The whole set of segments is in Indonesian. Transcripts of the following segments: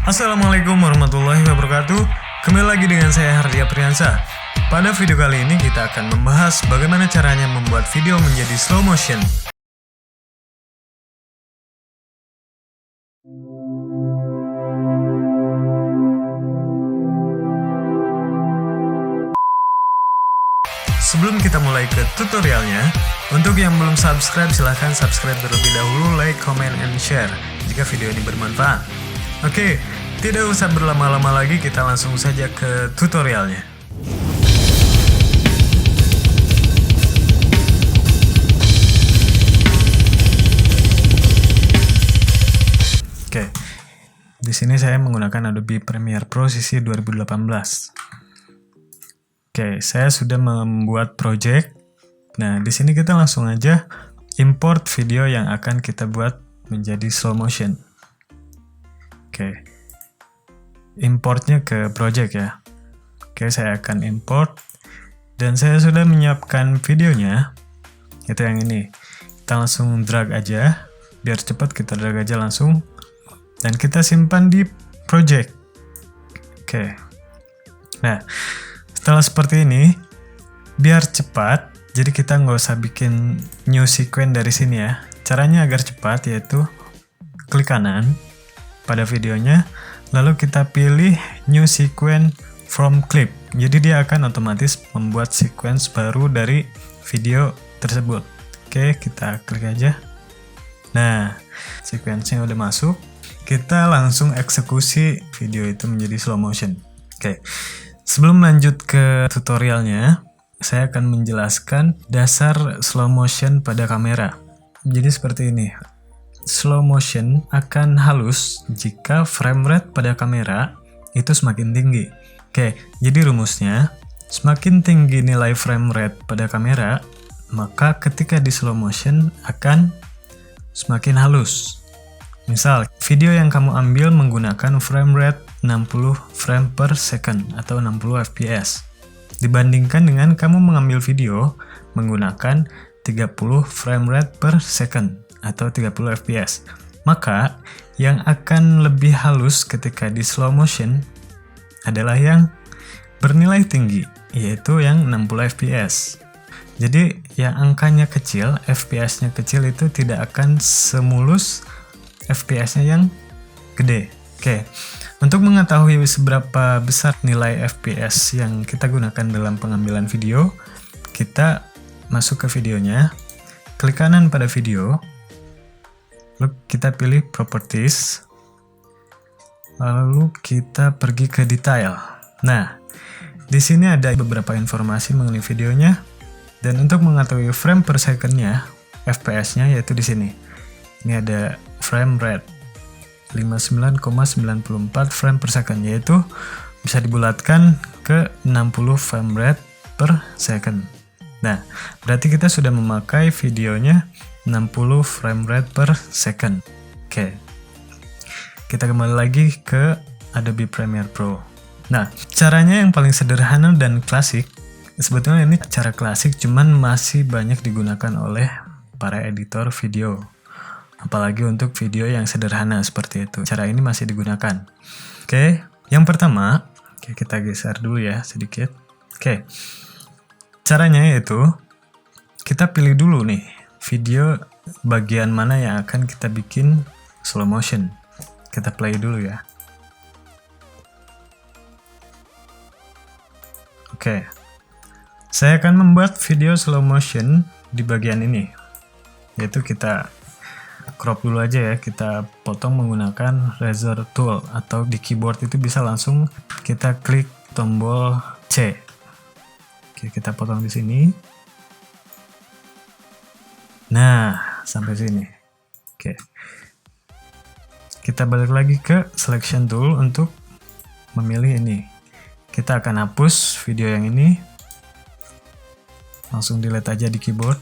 Assalamualaikum warahmatullahi wabarakatuh. Kembali lagi dengan saya Hardia Priyansa. Pada video kali ini kita akan membahas bagaimana caranya membuat video menjadi slow motion. Sebelum kita mulai ke tutorialnya, untuk yang belum subscribe silahkan subscribe terlebih dahulu, like, comment, and share jika video ini bermanfaat. Oke, tidak usah berlama-lama lagi, kita langsung saja ke tutorialnya. Oke, di sini saya menggunakan Adobe Premiere Pro sisi 2018. Oke, saya sudah membuat project. Nah, di sini kita langsung aja import video yang akan kita buat menjadi slow motion. Oke, importnya ke project ya. Oke, saya akan import dan saya sudah menyiapkan videonya. Itu yang ini. Kita langsung drag aja, biar cepat kita drag aja langsung dan kita simpan di project. Oke. Nah, setelah seperti ini, biar cepat, jadi kita nggak usah bikin new sequence dari sini ya. Caranya agar cepat yaitu klik kanan pada videonya, lalu kita pilih new sequence from clip. Jadi dia akan otomatis membuat sequence baru dari video tersebut. Oke, kita klik aja. Nah, sequence-nya udah masuk. Kita langsung eksekusi video itu menjadi slow motion. Oke, sebelum lanjut ke tutorialnya, saya akan menjelaskan dasar slow motion pada kamera. Jadi seperti ini. Slow motion akan halus jika frame rate pada kamera itu semakin tinggi. Oke, jadi rumusnya, semakin tinggi nilai frame rate pada kamera, maka ketika di slow motion akan semakin halus. Misal, video yang kamu ambil menggunakan frame rate 60 frame per second atau 60 fps. Dibandingkan dengan kamu mengambil video menggunakan 30 frame rate per second atau 30 fps. Maka yang akan lebih halus ketika di slow motion adalah yang bernilai tinggi, yaitu yang 60 fps. Jadi yang angkanya kecil, fps-nya kecil itu tidak akan semulus fps-nya yang gede. Oke, untuk mengetahui seberapa besar nilai fps yang kita gunakan dalam pengambilan video, kita masuk ke videonya, klik kanan pada video, lalu kita pilih properties, lalu kita pergi ke detail. Nah, di sini ada beberapa informasi mengenai videonya, dan untuk mengetahui frame per second-nya, fps-nya yaitu di sini. Ini ada frame rate 59,94 frame per second, yaitu bisa dibulatkan ke 60 frame rate per second. Nah, berarti kita sudah memakai videonya 60 frame rate per second. Oke, kita kembali lagi ke Adobe Premiere Pro. Nah, caranya yang paling sederhana dan klasik, sebetulnya ini cara klasik cuman masih banyak digunakan oleh para editor video. Apalagi untuk video yang sederhana seperti itu. Cara ini masih digunakan. Oke, yang pertama, kita geser dulu ya sedikit. Oke, caranya yaitu kita pilih dulu nih video bagian mana yang akan kita bikin slow motion. Kita play dulu ya. Oke, saya akan membuat video slow motion di bagian ini, yaitu kita crop dulu aja ya, kita potong menggunakan razor tool atau di keyboard itu bisa langsung kita klik tombol C. Oke, kita potong di sini. Nah, sampai sini. Oke. Kita balik lagi ke selection tool untuk memilih ini. Kita akan hapus video yang ini. Langsung delete aja di keyboard.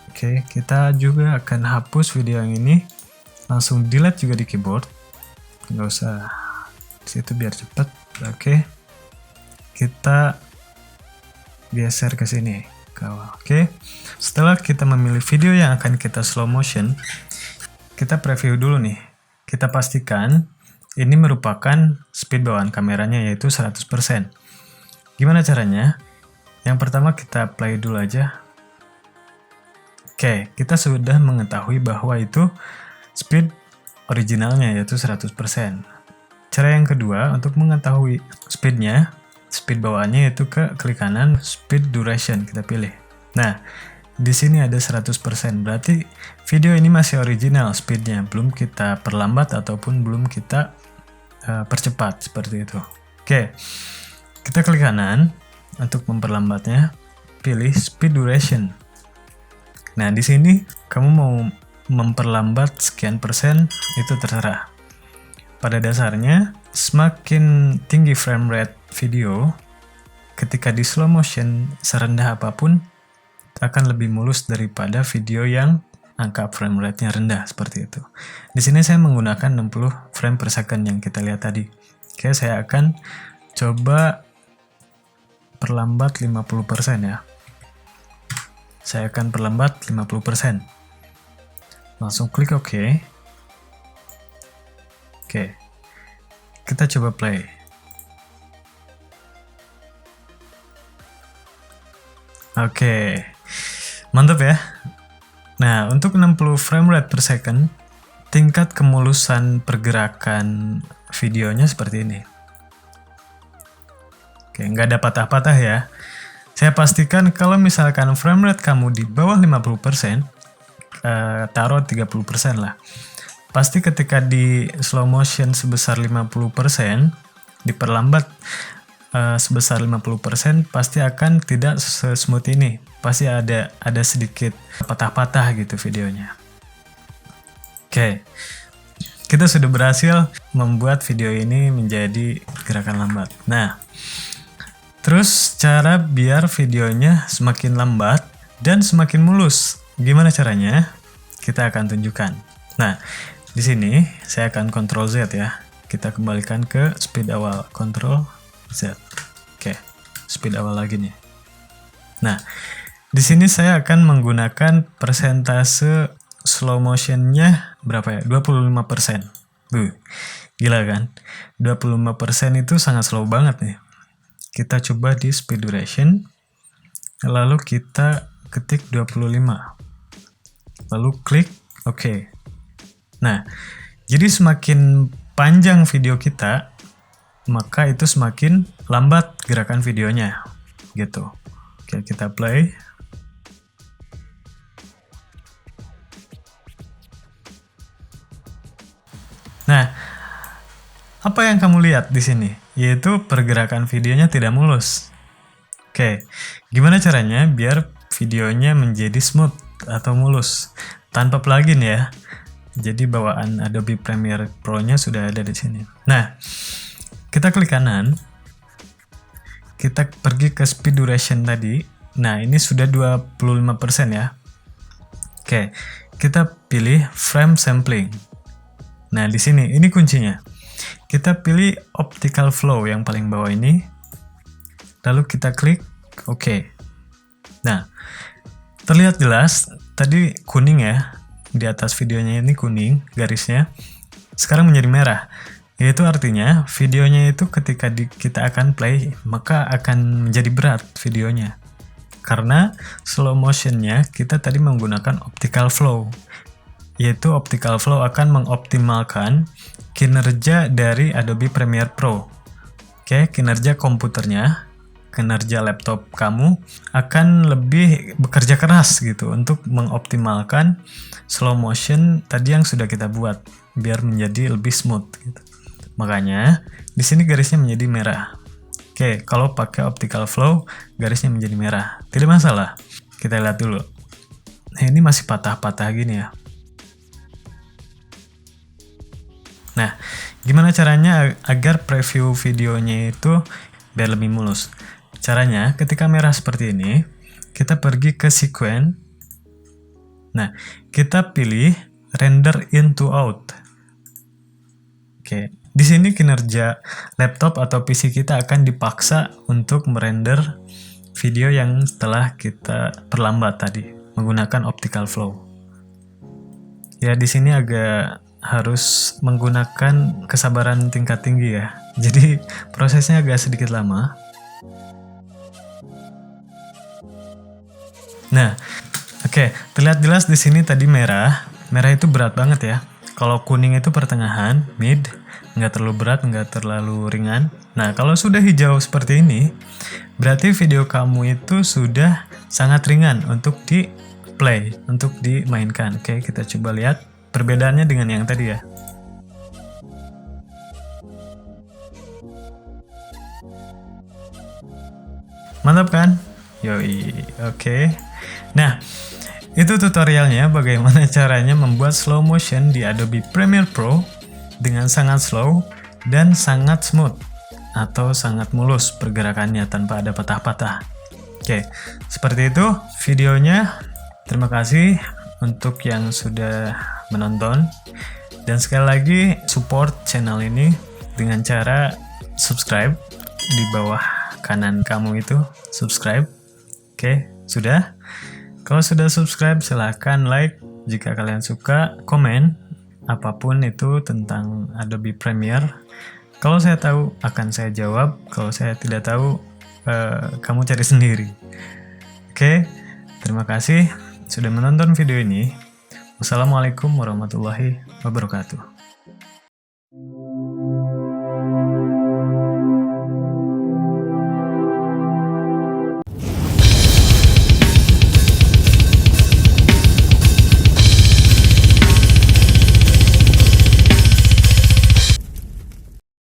Oke, kita juga akan hapus video yang ini, langsung delete juga di keyboard, nggak usah situ biar cepet. Oke, kita geser ke sini, Oke, setelah kita memilih video yang akan kita slow motion, kita preview dulu nih. Kita pastikan ini merupakan speed bawaan kameranya yaitu 100%. Gimana caranya? Yang pertama kita play dulu aja. Oke, kita sudah mengetahui bahwa itu speed originalnya yaitu 100%. Cara yang kedua untuk mengetahui speednya, speed bawaannya yaitu klik kanan, speed duration kita pilih. Nah, di sini ada 100%, berarti video ini masih original speednya, belum kita perlambat ataupun belum kita percepat seperti itu. Oke, kita klik kanan untuk memperlambatnya, pilih speed duration. Nah, di sini kamu mau memperlambat sekian persen itu terserah. Pada dasarnya, semakin tinggi frame rate video, ketika di slow motion serendah apapun, akan lebih mulus daripada video yang angka frame rate-nya rendah seperti itu. Di sini saya menggunakan 60 frame per second yang kita lihat tadi. Oke, saya akan coba perlambat 50% ya. Saya akan perlambat 50%. Langsung klik OK. Oke. Kita coba play. Oke. Mantap ya. Nah, untuk 60 frame rate per second, tingkat kemulusan pergerakan videonya seperti ini. Oke, nggak ada patah-patah ya. Saya pastikan kalau misalkan frame rate kamu di bawah 50%, taruh 30% lah. Pasti ketika di slow motion sebesar 50%, diperlambat sebesar 50%, pasti akan tidak se-smooth ini. Pasti ada sedikit patah-patah gitu videonya. Oke. Kita sudah berhasil membuat video ini menjadi gerakan lambat. Nah, terus cara biar videonya semakin lambat dan semakin mulus. Gimana caranya? Kita akan tunjukkan. Nah, di sini saya akan Ctrl Z ya. Kita kembalikan ke speed awal, Ctrl Z. Oke, speed awal lagi nih. Nah, di sini saya akan menggunakan persentase slow motionnya berapa ya? 25%. Gila kan? 25% itu sangat slow banget nih. Kita coba di speed duration, lalu kita ketik 25, lalu klik OK. Nah, jadi semakin panjang video kita, maka itu semakin lambat gerakan videonya, gitu. Oke, kita play. Nah, apa yang kamu lihat di sini? Yaitu pergerakan videonya tidak mulus. Oke, gimana caranya biar videonya menjadi smooth atau mulus tanpa plugin ya? Jadi bawaan Adobe Premiere Pro-nya sudah ada di sini. Nah, kita klik kanan, kita pergi ke speed duration tadi. Nah, ini sudah 25% ya. Oke, kita pilih frame sampling. Nah, di sini ini kuncinya. Kita pilih optical flow yang paling bawah ini, lalu kita klik OK. Nah, terlihat jelas tadi kuning ya, di atas videonya ini kuning garisnya, sekarang menjadi merah. Yaitu artinya videonya itu ketika kita akan play, maka akan menjadi berat videonya. Karena slow motionnya kita tadi menggunakan optical flow. Yaitu optical flow akan mengoptimalkan kinerja dari Adobe Premiere Pro. Oke, kinerja komputernya, kinerja laptop kamu akan lebih bekerja keras gitu untuk mengoptimalkan slow motion tadi yang sudah kita buat biar menjadi lebih smooth gitu. Makanya di sini garisnya menjadi merah. Oke, kalau pakai optical flow garisnya menjadi merah. Tidak masalah. Kita lihat dulu. Nah, ini masih patah-patah gini ya. Nah, gimana caranya agar preview videonya itu biar lebih mulus? Caranya, ketika merah seperti ini, kita pergi ke sequence. Nah, kita pilih render in to out. Oke, di sini kinerja laptop atau PC kita akan dipaksa untuk merender video yang telah kita perlambat tadi menggunakan optical flow. Ya, di sini agak harus menggunakan kesabaran tingkat tinggi ya. Jadi prosesnya agak sedikit lama. Nah, oke, terlihat jelas di sini tadi merah. Merah itu berat banget ya. Kalau kuning itu pertengahan, mid, nggak terlalu berat, nggak terlalu ringan. Nah, kalau sudah hijau seperti ini, berarti video kamu itu sudah sangat ringan untuk di play, untuk dimainkan. Oke, kita coba lihat perbedaannya dengan yang tadi ya. Mantap kan? Yoi, oke. Nah, itu tutorialnya bagaimana caranya membuat slow motion di Adobe Premiere Pro dengan sangat slow dan sangat smooth atau sangat mulus pergerakannya tanpa ada patah-patah. Oke, seperti itu videonya. Terima kasih untuk yang sudah menonton. Dan sekali lagi support channel ini dengan cara subscribe di bawah kanan kamu itu, subscribe. Oke, sudah? Kalau sudah subscribe, silahkan like. Jika kalian suka, komen. Apapun itu tentang Adobe Premiere. Kalau saya tahu, akan saya jawab. Kalau saya tidak tahu, kamu cari sendiri. Oke, terima kasih sudah menonton video ini. Wassalamualaikum warahmatullahi wabarakatuh.